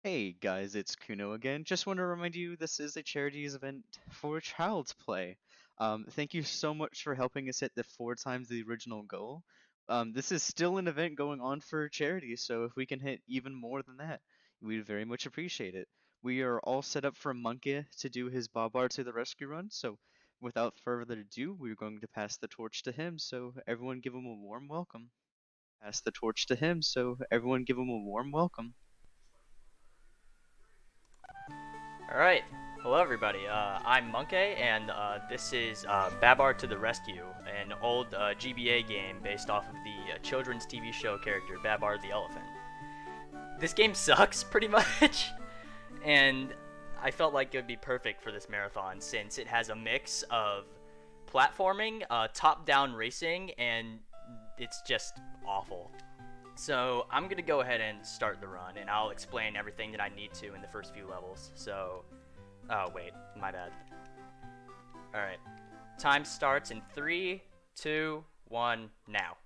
Hey guys, it's Kuno again. Just want to remind you this is a charities event for Child's Play. Thank you so much for helping us hit the 4 times the original goal. This is still an event going on for charity, so if we can hit even more than that, we'd very much appreciate it. We are all set up for Monkey to do his Babar to the rescue run, so without further ado, we're going to pass the torch to him, so everyone give him a warm welcome. Pass the torch to him, so everyone give him a warm welcome. Alright, hello everybody. I'm Monkey, and this is Babar to the Rescue, an old GBA game based off of the children's TV show character Babar the Elephant. This game sucks, pretty much, and I felt like it would be perfect for this marathon since it has a mix of platforming, top-down racing, and it's just awful. So I'm gonna go ahead and start the run, and I'll explain everything that I need to in the first few levels. So, oh wait, my bad. All right, time starts in 3, 2, 1, now.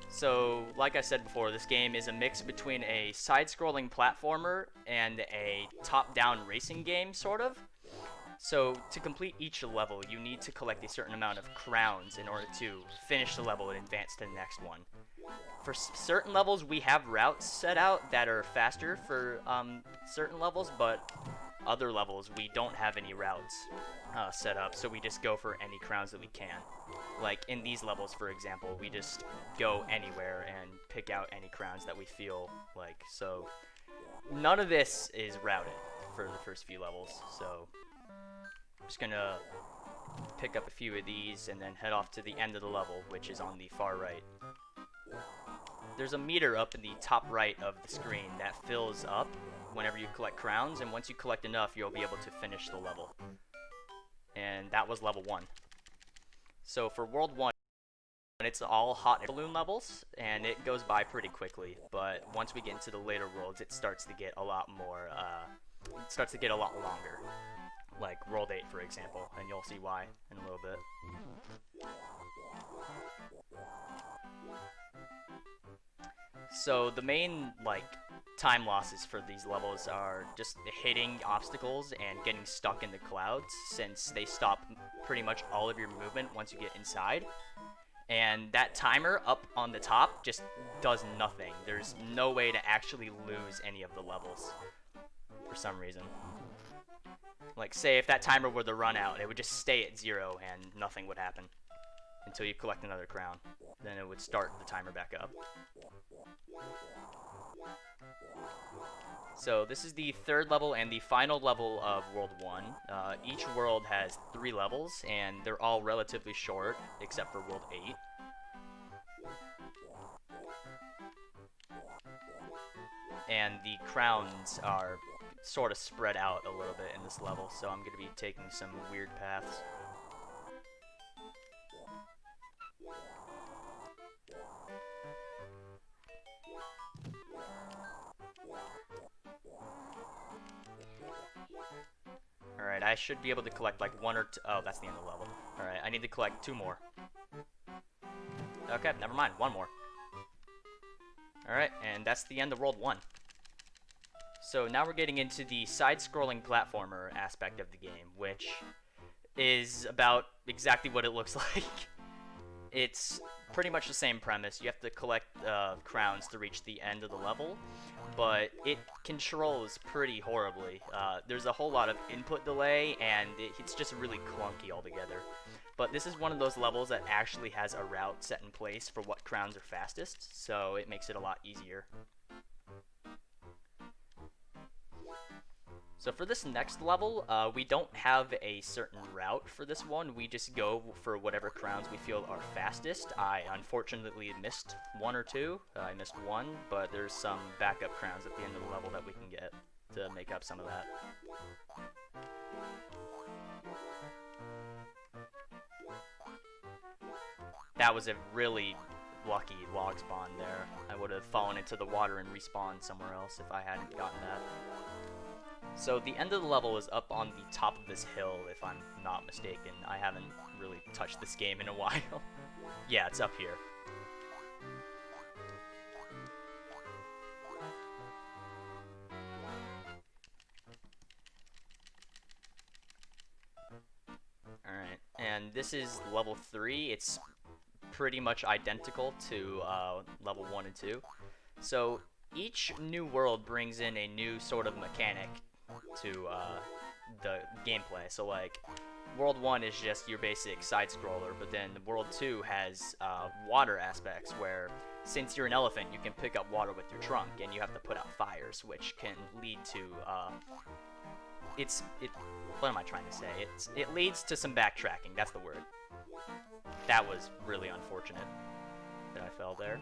So, like I said before, this game is a mix between a side-scrolling platformer and a top-down racing game, sort of. So, to complete each level, you need to collect a certain amount of crowns in order to finish the level and advance to the next one. For certain levels, we have routes set out that are faster for certain levels, but other levels, we don't have any routes set up, so we just go for any crowns that we can. Like in these levels, for example, we just go anywhere and pick out any crowns that we feel like. So, none of this is routed for the first few levels, so I'm just gonna pick up a few of these and then head off to the end of the level, which is on the far right. There's a meter up in the top right of the screen that fills up whenever you collect crowns, and once you collect enough, you'll be able to finish the level. And that was level 1. So for World 1, it's all hot air balloon levels, and it goes by pretty quickly, but once we get into the later worlds, it starts to get a lot more, it starts to get a lot longer. Like World 8, for example, and you'll see why in a little bit. So the main, like, time losses for these levels are just hitting obstacles and getting stuck in the clouds, since they stop pretty much all of your movement once you get inside. And that timer up on the top just does nothing. There's no way to actually lose any of the levels for some reason. Like, say if that timer were to run out, it would just stay at 0 and nothing would happen until you collect another crown. Then it would start the timer back up. So this is the third level and the final level of World 1. Each world has 3 levels, and they're all relatively short, except for World 8. And the crowns are sort of spread out a little bit in this level, so I'm going to be taking some weird paths. Alright, I should be able to collect like 1 or 2. Oh, that's the end of the level. Alright, I need to collect 2 more. Okay, never mind, 1 more. Alright, and that's the end of World 1. So now we're getting into the side-scrolling platformer aspect of the game, which is about exactly what it looks like. It's pretty much the same premise. You have to collect crowns to reach the end of the level, but it controls pretty horribly. There's a whole lot of input delay, and it's just really clunky altogether. But this is one of those levels that actually has a route set in place for what crowns are fastest, so it makes it a lot easier. So for this next level, we don't have a certain route for this one. We just go for whatever crowns we feel are fastest. I unfortunately missed 1 or 2. I missed 1, but there's some backup crowns at the end of the level that we can get to make up some of that. That was a really lucky log spawn there. I would have fallen into the water and respawned somewhere else if I hadn't gotten that. So the end of the level is up on the top of this hill, if I'm not mistaken. I haven't really touched this game in a while. Yeah, it's up here. this is level 3. It's pretty much identical to level 1 and 2. So each new world brings in a new sort of mechanic to the gameplay. So like World 1 is just your basic side scroller, but then World 2 has water aspects where since you're an elephant, you can pick up water with your trunk, and you have to put out fires, which can lead to what am I trying to say? It leads to some backtracking. That's the word. That was really unfortunate that I fell there.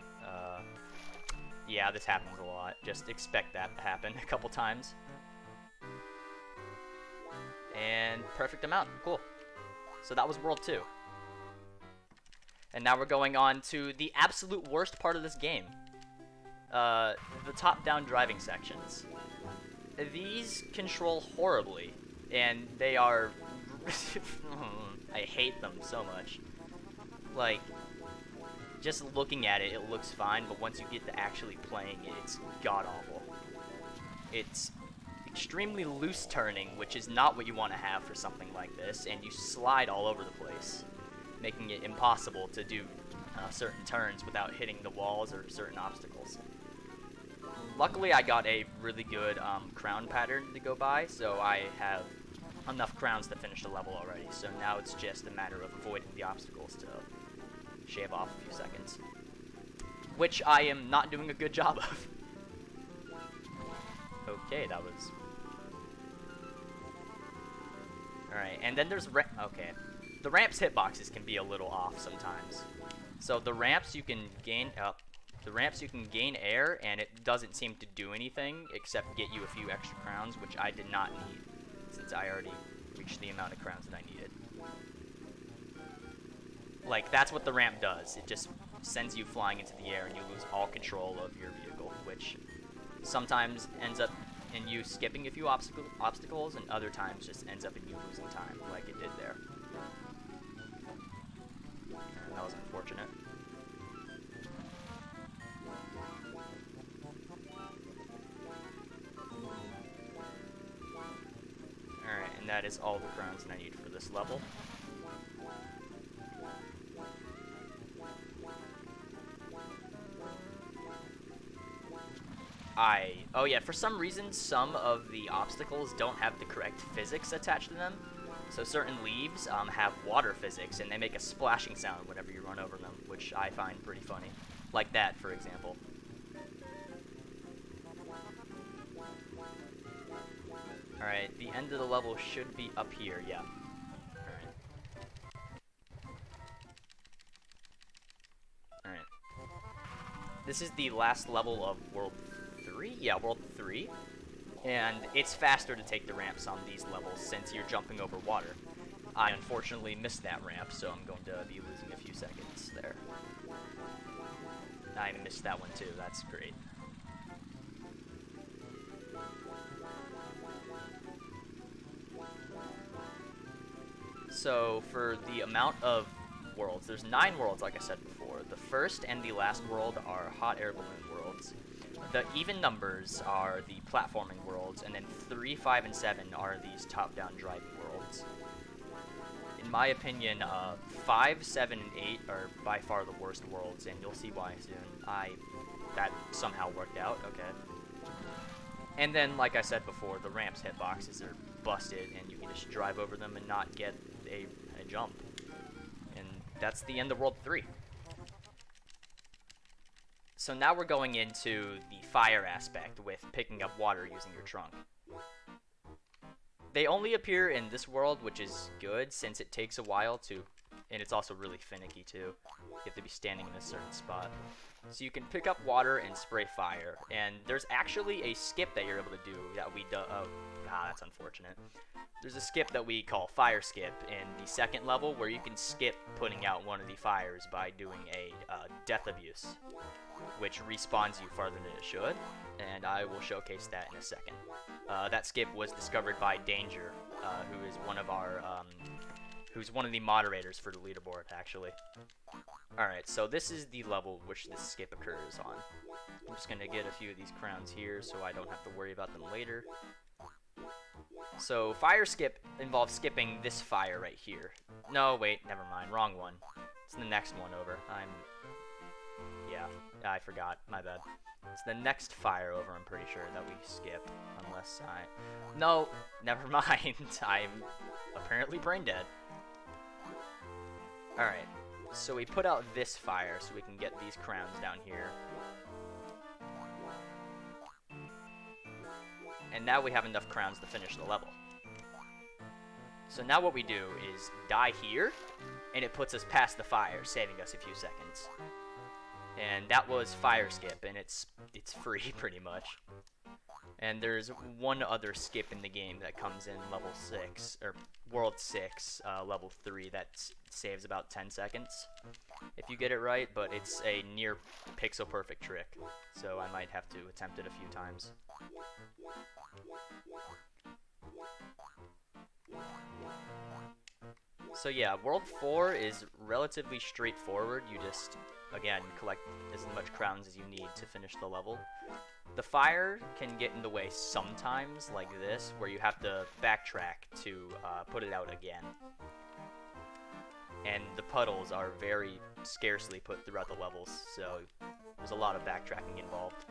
Yeah, this happens a lot. Just expect that to happen a couple times. And perfect amount. Cool. So that was World 2. And now we're going on to the absolute worst part of this game. The top-down driving sections. These control horribly, and they are... I hate them so much. Like, just looking at it, it looks fine, but once you get to actually playing it, it's god-awful. It's extremely loose turning, which is not what you want to have for something like this, and you slide all over the place, making it impossible to do certain turns without hitting the walls or certain obstacles. Luckily, I got a really good crown pattern to go by, so I have enough crowns to finish the level already, so now it's just a matter of avoiding the obstacles to shave off a few seconds, which I am not doing a good job of. Okay, that was... Alright, and then there's okay. The ramps hitboxes can be a little off sometimes. So the ramps you can gain air, and it doesn't seem to do anything except get you a few extra crowns, which I did not need since I already reached the amount of crowns that I needed. Like, that's what the ramp does. It just sends you flying into the air, and you lose all control of your vehicle, which sometimes ends up in you skipping a few obstacles, and other times just ends up in you losing time, like it did there. And that was unfortunate. Alright, and that is all the crowns that I need for this level. Oh yeah, for some reason, some of the obstacles don't have the correct physics attached to them. So certain leaves have water physics, and they make a splashing sound whenever you run over them, which I find pretty funny. Like that, for example. Alright, the end of the level should be up here, yeah. Alright. This is the last level of World 3? Yeah, World 3. And it's faster to take the ramps on these levels since you're jumping over water. I unfortunately missed that ramp, so I'm going to be losing a few seconds there. I missed that one too, that's great. So, for the amount of worlds, there's 9 worlds like I said before. The first and the last world are hot air balloon worlds. The even numbers are the platforming worlds, and then 3, 5, and 7 are these top-down driving worlds. In my opinion, 5, 7, and 8 are by far the worst worlds, and you'll see why soon. That somehow worked out, okay. And then, like I said before, the ramps hitboxes are busted, and you can just drive over them and not get a jump. And that's the end of World 3. So now we're going into the fire aspect with picking up water using your trunk. They only appear in this world, which is good since it takes a while to, and it's also really finicky too. You have to be standing in a certain spot. So you can pick up water and spray fire, and there's actually a skip that you're able to do that we do. Oh, that's unfortunate. There's a skip that we call fire skip in the second level where you can skip putting out one of the fires by doing a death abuse, which respawns you farther than it should, and I will showcase that in a second. That skip was discovered by Danger, who is one of our, who's one of the moderators for the leaderboard, actually. Alright, so this is the level which this skip occurs on. I'm just gonna get a few of these crowns here so I don't have to worry about them later. So, fire skip involves skipping this fire right here. No, wait, never mind. Wrong one. It's the next one over. Yeah, I forgot. My bad. It's the next fire over, I'm pretty sure, that we skip. Unless I... No, never mind. I'm apparently brain dead. Alright, so we put out this fire so we can get these crowns down here. And now we have enough crowns to finish the level. So now what we do is die here, and it puts us past the fire, saving us a few seconds. And that was fire skip, and it's free pretty much. And there's one other skip in the game that comes in level 6, or world 6, level 3, that saves about 10 seconds if you get it right, but it's a near pixel perfect trick, so I might have to attempt it a few times. So yeah, World 4 is relatively straightforward. You just, again, collect as much crowns as you need to finish the level. The fire can get in the way sometimes, like this, where you have to backtrack to put it out again. And the puddles are very scarcely put throughout the levels, so there's a lot of backtracking involved.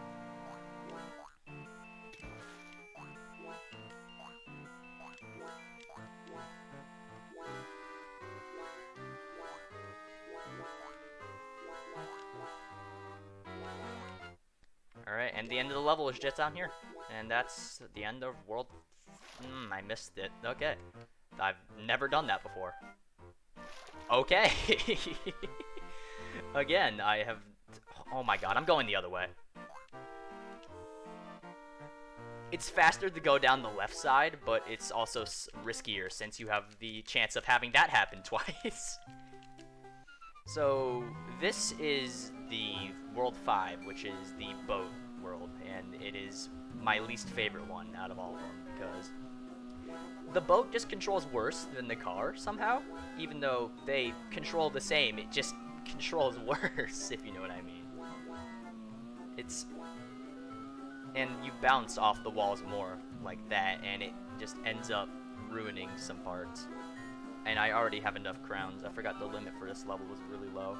Alright, and the end of the level is just down here. And that's the end of World... I missed it. Okay. I've never done that before. Okay. Again, I have... Oh my god, I'm going the other way. It's faster to go down the left side, but it's also riskier since you have the chance of having that happen twice. So, this is the World 5, which is the boat world, and it is my least favorite one out of all of them, because the boat just controls worse than the car, somehow. Even though they control the same, it just controls worse, if you know what I mean. And you bounce off the walls more like that, and it just ends up ruining some parts. And I already have enough crowns. I forgot the limit for this level was really low.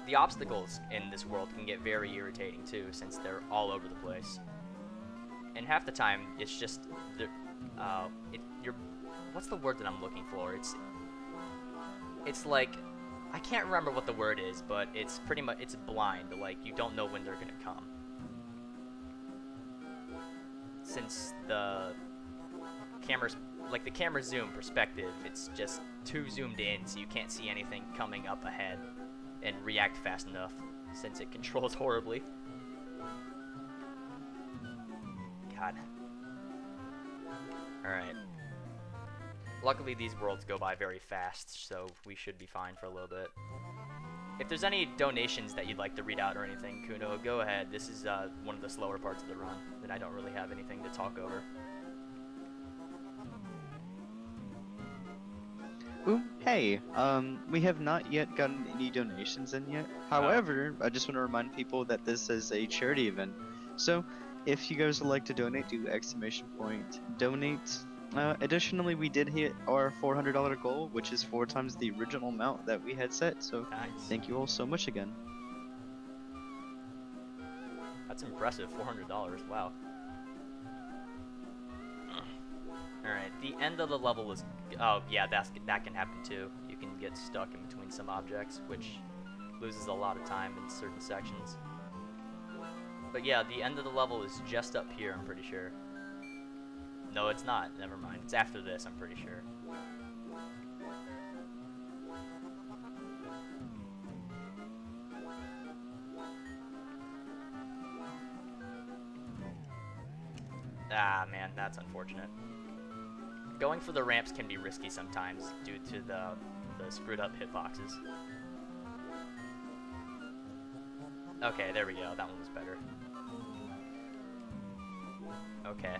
The obstacles in this world can get very irritating too, since they're all over the place. And half the time, it's just what's the word that I'm looking for? It's like, I can't remember what the word is, but it's pretty much, it's blind. Like, you don't know when they're gonna come. Since the camera's, like the camera zoom perspective, it's just too zoomed in, so you can't see anything coming up ahead and react fast enough, since it controls horribly. God. Alright. Luckily, these worlds go by very fast, so we should be fine for a little bit. If there's any donations that you'd like to read out or anything, Kuno, go ahead. This is one of the slower parts of the run, and I don't really have anything to talk over. Ooh, hey, we have not yet gotten any donations in yet. However, I just want to remind people that this is a charity event. So, if you guys would like to donate, do !donate. Additionally, we did hit our $400 goal, which is 4 times the original amount that we had set, so Nice. Thank you all so much again. That's impressive, $400, wow. Alright, the end of the level is... Oh, yeah, that can happen too. You can get stuck in between some objects, which loses a lot of time in certain sections. But yeah, the end of the level is just up here, I'm pretty sure. No, it's not. Never mind. It's after this, I'm pretty sure. Ah, man, that's unfortunate. Going for the ramps can be risky sometimes due to the screwed up hitboxes. Okay, there we go. That one was better. Okay.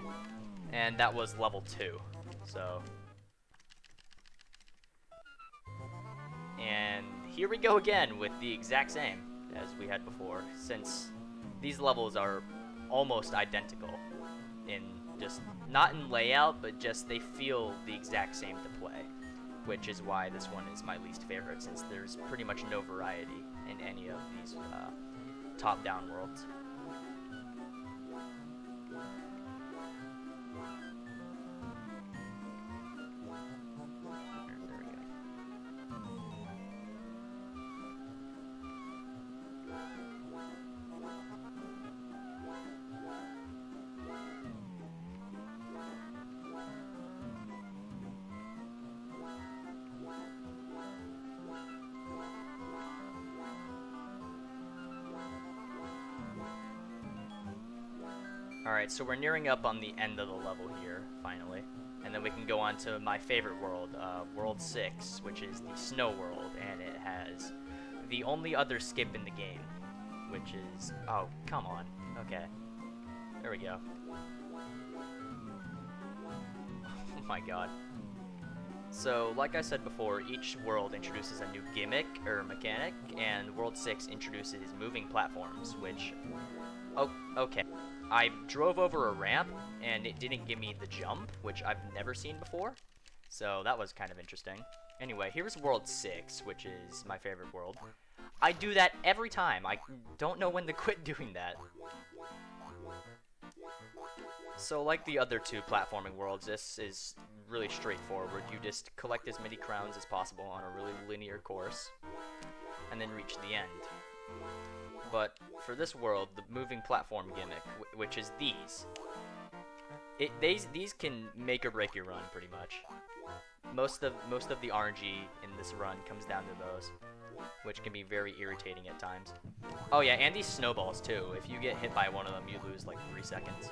And that was level 2, so. And here we go again with the exact same as we had before, since these levels are almost identical in Just not in layout, but just they feel the exact same to play, which is why this one is my least favorite, since there's pretty much no variety in any of these top-down worlds. There we go. Alright, so we're nearing up on the end of the level here, finally. And then we can go on to my favorite world, World 6, which is the Snow World, and it has the only other skip in the game, which is... Oh, come on. Okay. There we go. Oh my god. So, like I said before, each world introduces a new gimmick, or mechanic, and World 6 introduces moving platforms, which... Oh, okay. I drove over a ramp, and it didn't give me the jump, which I've never seen before. So that was kind of interesting. Anyway, here's World 6, which is my favorite world. I do that every time. I don't know when to quit doing that. So like the other two platforming worlds, this is really straightforward. You just collect as many crowns as possible on a really linear course, and then reach the end. But for this world, the moving platform gimmick, which is these, these can make or break your run pretty much. Most of the RNG in this run comes down to those, which can be very irritating at times. Oh yeah, and these snowballs too. If you get hit by one of them, you lose like 3 seconds.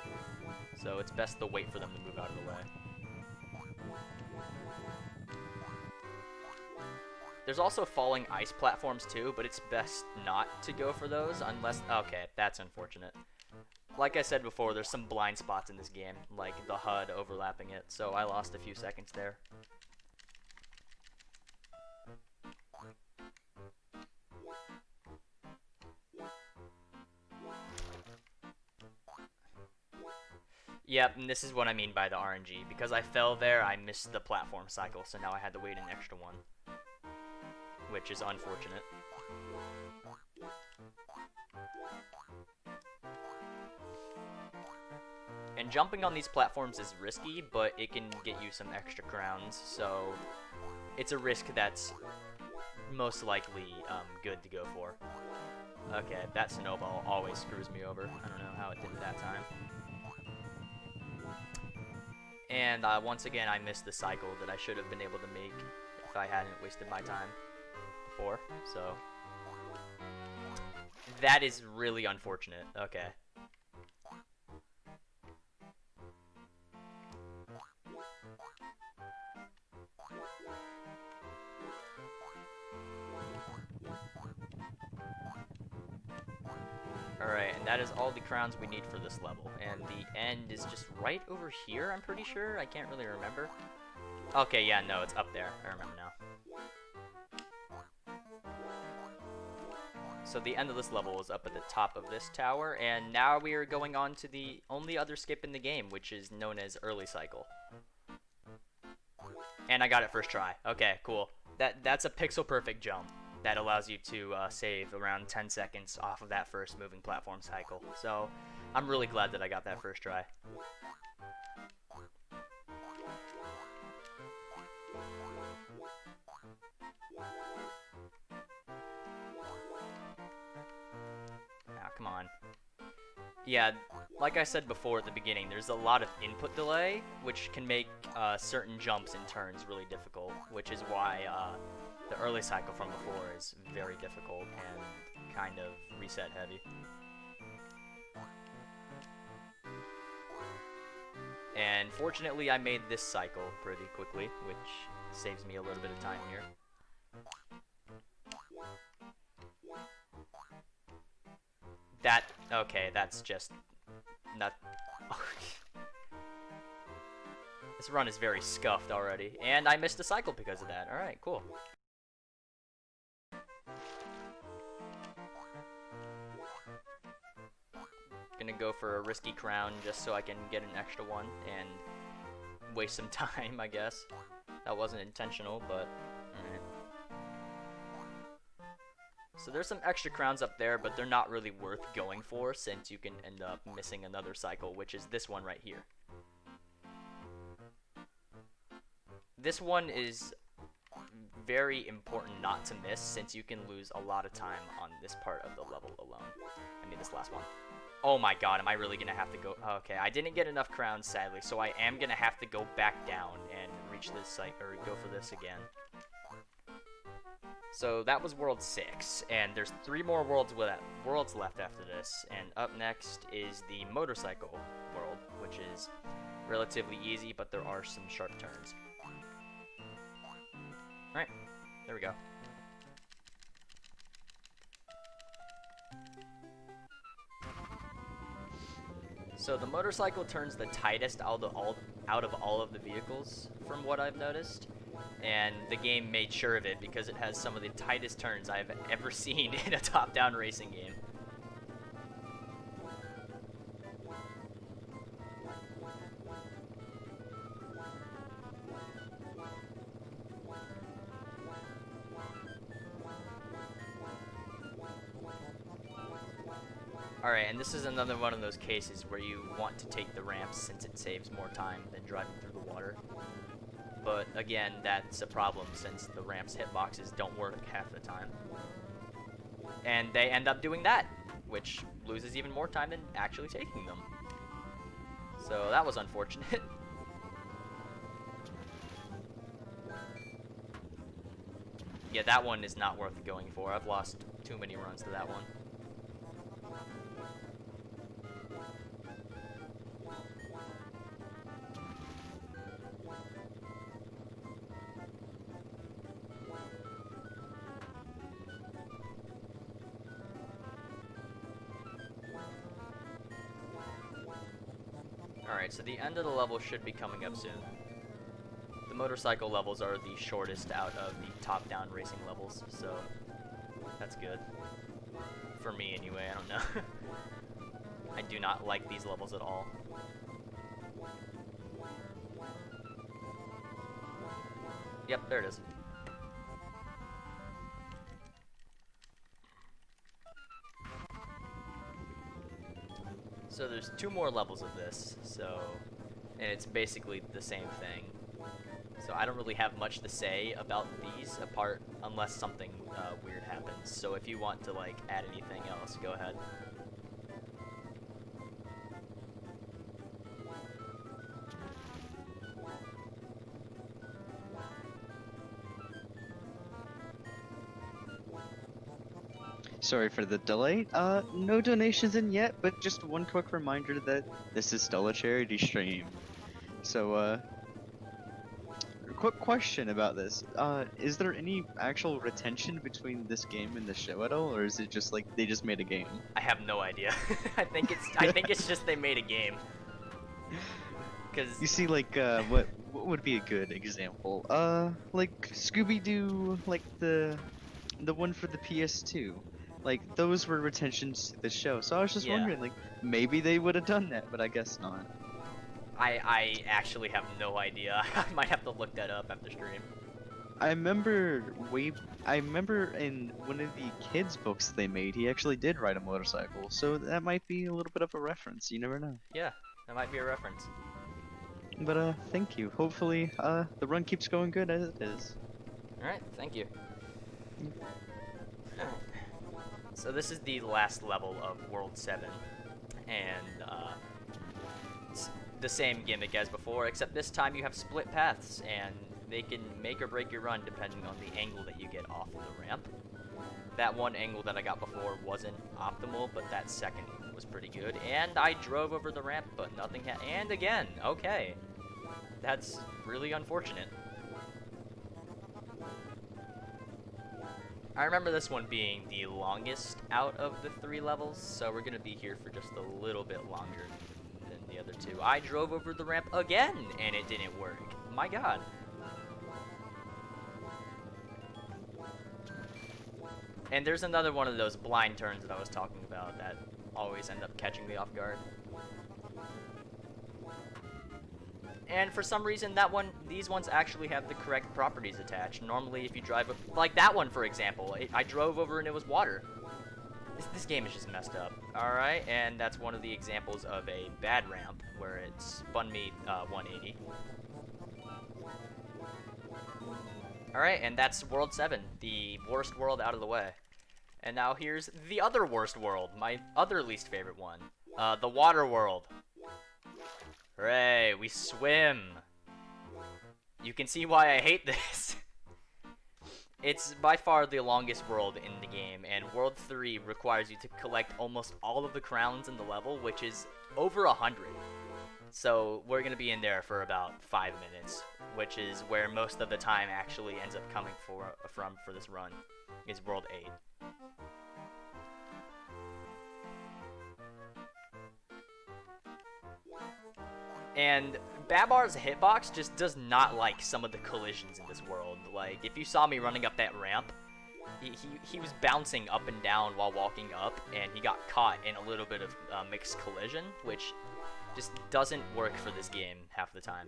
So it's best to wait for them to move out of the way. There's also falling ice platforms too, but it's best not to go for those unless... Okay, that's unfortunate. Like I said before, there's some blind spots in this game, like the HUD overlapping it, so I lost a few seconds there. Yep, and this is what I mean by the RNG. Because I fell there, I missed the platform cycle, so now I had to wait an extra one, which is unfortunate. And jumping on these platforms is risky, but it can get you some extra crowns, so it's a risk that's most likely good to go for. Okay, that snowball always screws me over. I don't know how it did it that time. And once again, I missed the cycle that I should have been able to make if I hadn't wasted my time before, so that is really unfortunate. Okay. Alright, and that is all the crowns we need for this level. And the end is just right over here, I'm pretty sure. I can't really remember. Okay, yeah, no, it's up there. I remember now. So the end of this level is up at the top of this tower, and now we are going on to the only other skip in the game, which is known as early cycle. And I got it first try. Okay, cool. That's a pixel perfect jump that allows you to save around 10 seconds off of that first moving platform cycle. So I'm really glad that I got that first try. Ah, come on. Yeah, like I said before at the beginning, there's a lot of input delay, which can make certain jumps and turns really difficult, which is why the early cycle from before is very difficult and kind of reset heavy. And fortunately, I made this cycle pretty quickly, which saves me a little bit of time here. Okay, that's just not... This run is very scuffed already, and I missed a cycle because of that. Alright, cool. Gonna gonna go for a risky crown just so I can get an extra one and waste some time, I guess. That wasn't intentional, but alright. So there's some extra crowns up there, but they're not really worth going for since you can end up missing another cycle, which is this one right here. This one is very important not to miss since you can lose a lot of time on this part of the level alone. I mean, this last one. Oh my god, am I really gonna have to go? Okay, I didn't get enough crowns, sadly, so I am gonna have to go back down and reach this site, or go for this again. So that was World 6, and there's 3 more worlds left after this, and up next is the motorcycle world, which is relatively easy, but there are some sharp turns. Alright, there we go. So the motorcycle turns the tightest out of all of the vehicles, from what I've noticed. And the game made sure of it because it has some of the tightest turns I've ever seen in a top-down racing game. Alright, and this is another one of those cases where you want to take the ramps since it saves more time than driving through the water. But again, that's a problem since the ramp's hitboxes don't work half the time. And they end up doing that, which loses even more time than actually taking them. So that was unfortunate. Yeah, that one is not worth going for. I've lost too many runs to that one. Alright, so the end of the level should be coming up soon. The motorcycle levels are the shortest out of the top-down racing levels, so that's good. For me, anyway, I don't know. I do not like these levels at all. Yep, there it is. So there's 2 more levels of this, and it's basically the same thing. So I don't really have much to say about these unless something weird happens. So if you want to like add anything else, go ahead. Sorry for the delay. No donations in yet, but just one quick reminder that this is still a charity stream. So, quick question about this. Is there any actual retention between this game and the show at all, or is it just like they just made a game? I have no idea. I think it's just they made a game. Cause you see, like, what would be a good example? Like Scooby-Doo, like the one for the PS2. Like, those were retentions to the show, so I was just wondering, like, maybe they would have done that, but I guess not. I actually have no idea. I might have to look that up after stream. I remember in one of the kids' books they made, he actually did ride a motorcycle, so that might be a little bit of a reference, you never know. Yeah, that might be a reference. But, thank you. Hopefully, the run keeps going good as it is. Alright, thank you. So this is the last level of World 7, and it's the same gimmick as before, except this time you have split paths, and they can make or break your run depending on the angle that you get off of the ramp. That one angle that I got before wasn't optimal, but that second was pretty good, and I drove over the ramp, but nothing and again, okay. That's really unfortunate. I remember this one being the longest out of the 3 levels, so we're going to be here for just a little bit longer than the other 2. I drove over the ramp again, and it didn't work. My god. And there's another one of those blind turns that I was talking about that always end up catching me off guard. And for some reason, these ones actually have the correct properties attached. Normally, if you drive, like that one, for example, I drove over and it was water. This game is just messed up. Alright, and that's one of the examples of a bad ramp, where it spun me 180. Alright, and that's World 7, the worst world out of the way. And now here's the other worst world, my other least favorite one. The water world. Hooray, we swim. You can see why I hate this. It's by far the longest world in the game, and World 3 requires you to collect almost all of the crowns in the level, which is over 100. So we're going to be in there for about 5 minutes, which is where most of the time actually ends up coming from for this run, is World 8. And Babar's hitbox just does not like some of the collisions in this world. Like, if you saw me running up that ramp, he was bouncing up and down while walking up, and he got caught in a little bit of mixed collision, which just doesn't work for this game half the time.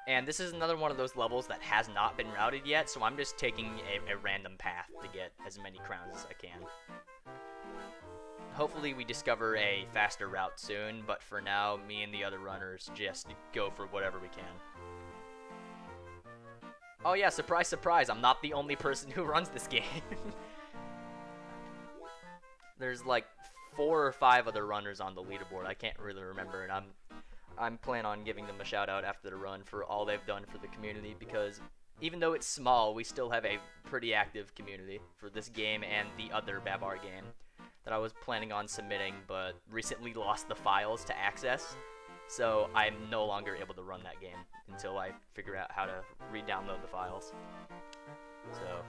And this is another one of those levels that has not been routed yet, so I'm just taking a random path to get as many crowns as I can. Hopefully we discover a faster route soon, but for now, me and the other runners just go for whatever we can. Oh yeah, surprise, surprise, I'm not the only person who runs this game. There's like 4 or 5 other runners on the leaderboard, I can't really remember, and I'm planning on giving them a shout out after the run for all they've done for the community, because even though it's small, we still have a pretty active community for this game and the other Babar game that I was planning on submitting, but recently lost the files to access, so I'm no longer able to run that game until I figure out how to re-download the files. So,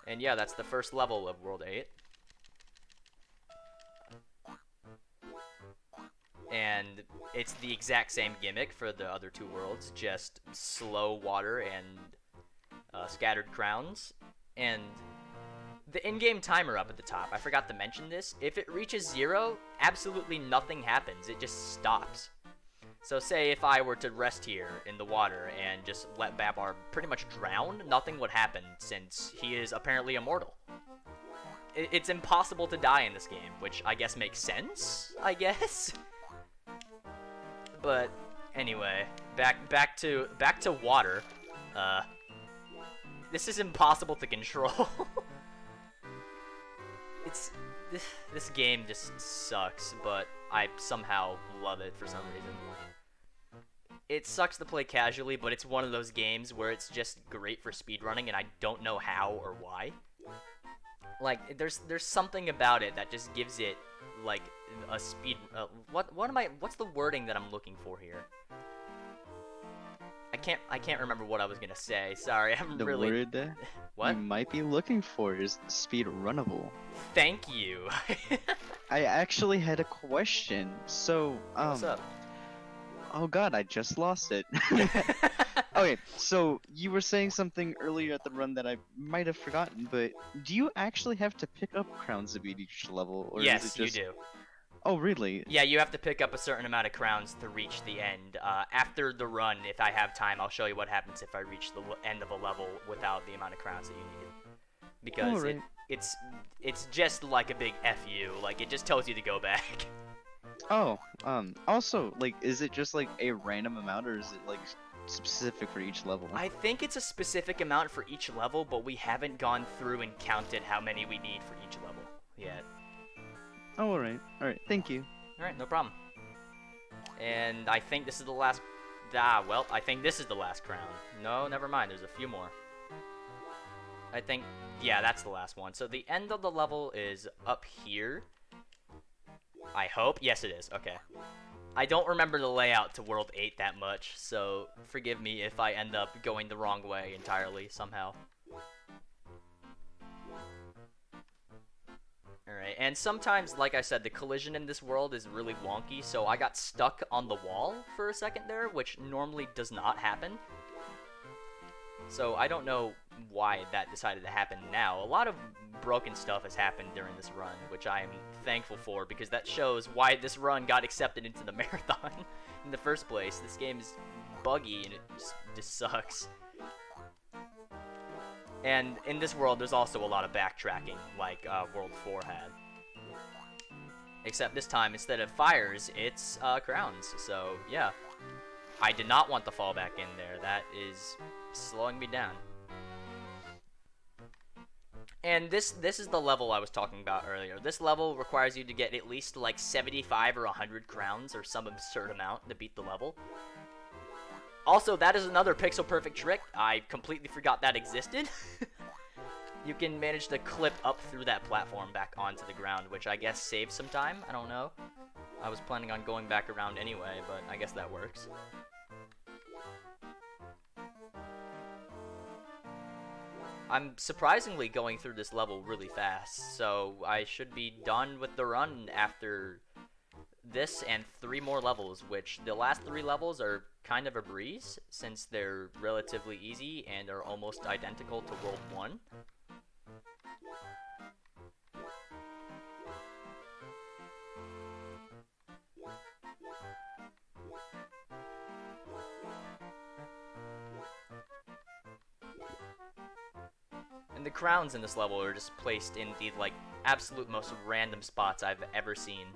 and yeah, that's the first level of World 8. And it's the exact same gimmick for the other 2 worlds, just slow water and scattered crowns. And the in-game timer up at the top, I forgot to mention this, if it reaches 0, absolutely nothing happens, it just stops. So say if I were to rest here in the water and just let Babar pretty much drown, nothing would happen since he is apparently immortal. It's impossible to die in this game, which I guess makes sense, I guess? But anyway, back to water. This is impossible to control. This game just sucks, but I somehow love it for some reason. It sucks to play casually, but it's one of those games where it's just great for speedrunning, and I don't know how or why. Like, there's something about it that just gives it like a speed. What's the wording that I'm looking for here? I can't remember what I was gonna say. Sorry, I'm really. The word that What? you might be looking for is speed runnable. Thank you. I actually had a question. So, What's up? oh god, I just lost it. Okay, so you were saying something earlier at the run that I might have forgotten, but do you actually have to pick up crowns to beat each level, or Yes, is it just... you do. Oh, really? Yeah, you have to pick up a certain amount of crowns to reach the end. After the run, if I have time, I'll show you what happens if I reach the end of a level without the amount of crowns that you needed. Because Alright. it's just like a big FU. Like, it just tells you to go back. Oh, also, like, is it just like a random amount, or is it like specific for each level? I think it's a specific amount for each level, but we haven't gone through and counted how many we need for each level yet. Oh, alright. Alright, thank you. Alright, no problem. And I think this is the last... well, I think this is the last crown. No, never mind, there's a few more. I think... yeah, that's the last one. So the end of the level is up here. I hope. Yes, it is. Okay. I don't remember the layout to World 8 that much, so forgive me if I end up going the wrong way entirely somehow. Alright, and sometimes, like I said, the collision in this world is really wonky, so I got stuck on the wall for a second there, which normally does not happen. So I don't know why that decided to happen now. A lot of broken stuff has happened during this run, which I am thankful for, because that shows why this run got accepted into the marathon in the first place. This game is buggy and it just sucks. And in this world, there's also a lot of backtracking, like World 4 had. Except this time, instead of fires, it's crowns. So, yeah. I did not want to fall back in there. That is slowing me down. And this is the level I was talking about earlier. This level requires you to get at least like 75 or 100 crowns or some absurd amount to beat the level. Also, that is another pixel perfect trick. I completely forgot that existed. You can manage to clip up through that platform back onto the ground, which I guess saves some time. I don't know. I was planning on going back around anyway, but I guess that works. I'm surprisingly going through this level really fast, so I should be done with the run after this and 3 more levels, which the last 3 levels are kind of a breeze since they're relatively easy and are almost identical to World 1. And the crowns in this level are just placed in the like absolute most random spots I've ever seen.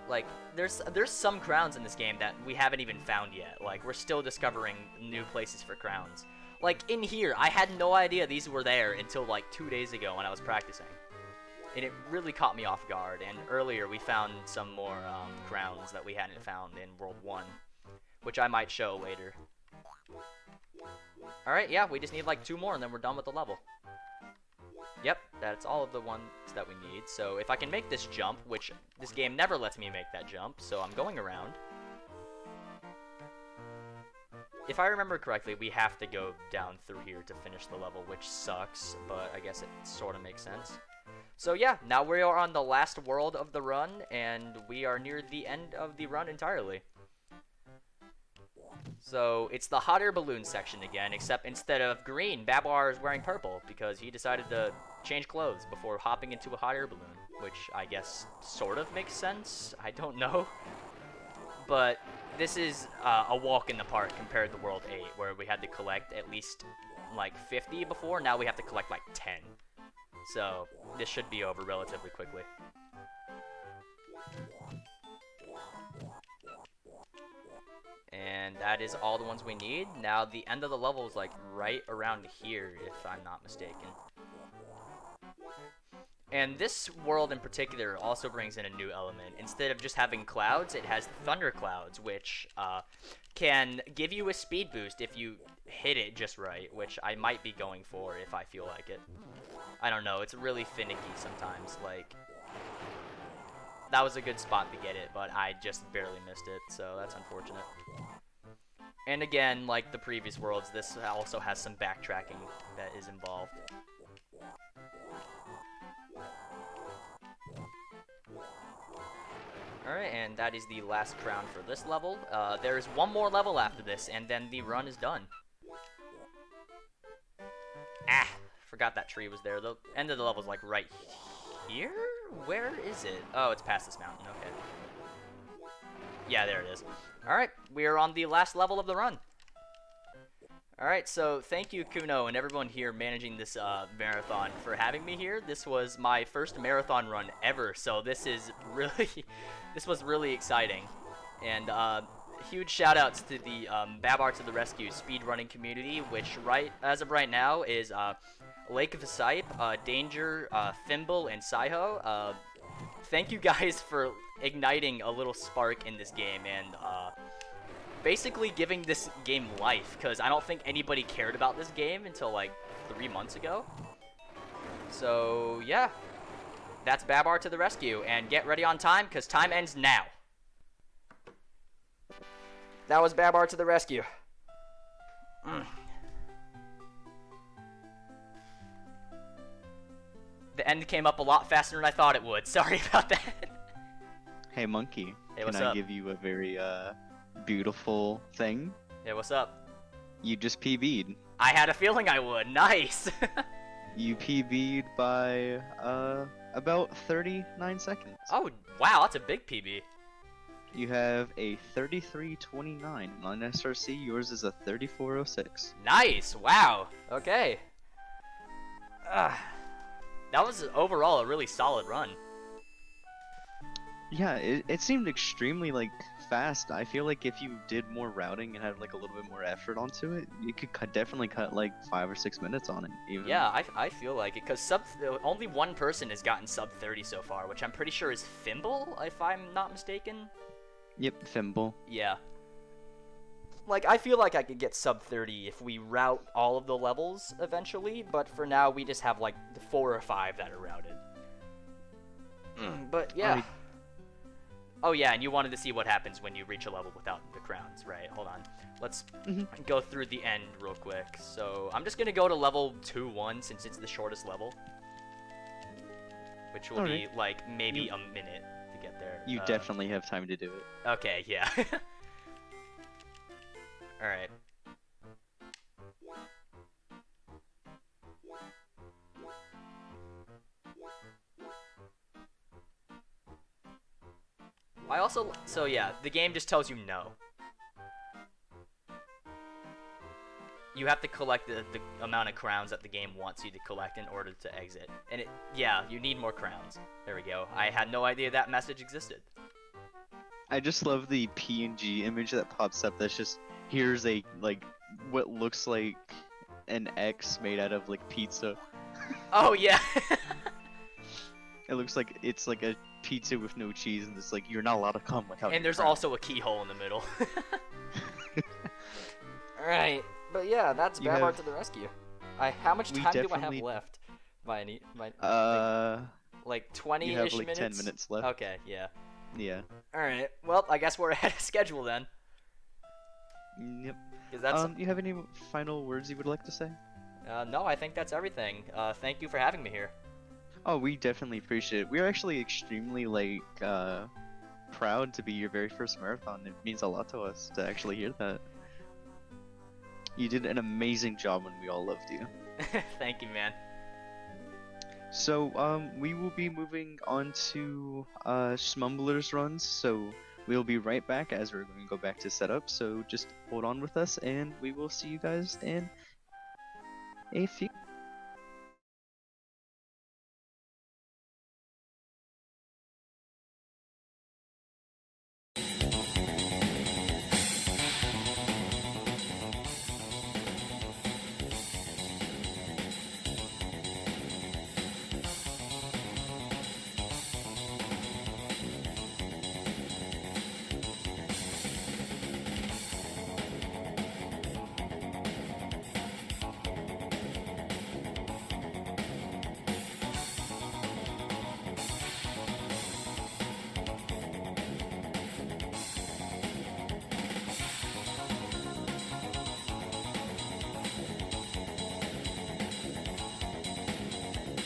Like, there's some crowns in this game that we haven't even found yet. Like, we're still discovering new places for crowns. Like, in here, I had no idea these were there until, like, 2 days ago when I was practicing. And it really caught me off guard. And earlier, we found some more crowns that we hadn't found in World 1, which I might show later. Alright, yeah, we just need, like, 2 more, and then we're done with the level. Yep, that's all of the ones that we need. So if I can make this jump, which this game never lets me make that jump, so I'm going around. If I remember correctly, we have to go down through here to finish the level, which sucks, but I guess it sort of makes sense. So yeah, now we are on the last world of the run, and we are near the end of the run entirely. So it's the hot air balloon section again, except instead of green, Babar is wearing purple because he decided to change clothes before hopping into a hot air balloon, which I guess sort of makes sense. I don't know. But this is a walk in the park compared to World 8, where we had to collect at least like 50 before. Now we have to collect like 10. So this should be over relatively quickly. And that is all the ones we need. Now the end of the level is like right around here, if I'm not mistaken. And this world in particular also brings in a new element. Instead of just having clouds, it has thunder clouds, which can give you a speed boost if you hit it just right, which I might be going for if I feel like it. I don't know, it's really finicky sometimes. Like, that was a good spot to get it, but I just barely missed it, so that's unfortunate. And again, like the previous worlds, this also has some backtracking that is involved. Alright, and that is the last crown for this level. There is one more level after this, and then the run is done. Ah, forgot that tree was there. The end of the level is like right here? Where is it? Oh, it's past this mountain. Okay. Yeah, there it is. Alright, we are on the last level of the run. Alright, so thank you, Kuno, and everyone here managing this marathon for having me here. This was my first marathon run ever, so this was really exciting. And huge shout-outs to the Babar to the Rescue speedrunning community, which as of right now is Lake of Asipe, Danger, Thimble, and Saiho. Thank you guys for igniting a little spark in this game and basically giving this game life, because I don't think anybody cared about this game until like 3 months ago. So yeah, that's Babar to the rescue, and get ready on time because time ends now. That was Babar to the rescue. The end came up a lot faster than I thought it would. Sorry about that. Hey, Monkey. Hey, what's Can I up? give you a very beautiful thing? Hey, what's up? You just PB'd. I had a feeling I would. Nice. You PB'd by about 39 seconds. Oh, wow, that's a big PB. You have a 33:29 on SRC. Yours is a 34:06. Nice. Wow. Okay. Ah, that was overall a really solid run. Yeah, it seemed extremely like fast. I feel like if you did more routing and had like a little bit more effort onto it, you could definitely cut like 5 or 6 minutes on it. Even. Yeah, I feel like it because only one person has gotten sub 30 so far, which I'm pretty sure is Fimble, if I'm not mistaken. Yep, Fimble. Yeah. Like, I feel like I could get sub 30 if we route all of the levels eventually, but for now we just have like 4 or 5 that are routed. But yeah. Oh yeah, and you wanted to see what happens when you reach a level without the crowns, right? Hold on. Let's go through the end real quick. So I'm just going to go to level 2-1 since it's the shortest level. Which will be like maybe a minute to get there. You definitely have time to do it. Okay, yeah. Alright. So yeah, the game just tells you no. You have to collect the amount of crowns that the game wants you to collect in order to exit. And yeah, you need more crowns. There we go. I had no idea that message existed. I just love the PNG image that pops up. That's just, here's a, like, what looks like an X made out of, like, pizza. Oh, yeah. It looks like it's like a pizza with no cheese, and it's like, you're not allowed to come without. And there's also a keyhole in the middle. Alright, but yeah, that's Babar to the rescue. How much time do I have left? Like 20-ish you have like minutes? 10 minutes left. Okay, yeah. Yeah. Alright, well, I guess we're ahead of schedule then. Yep. That's... you have any final words you would like to say? No, I think that's everything. Thank you for having me here. Oh, we definitely appreciate it. We're actually extremely, like, proud to be your very first marathon. It means a lot to us to actually hear that. You did an amazing job and we all loved you. Thank you, man. So, we will be moving on to, Smumbler's runs, so we'll be right back as we're going to go back to setup, so just hold on with us, and we will see you guys in a few.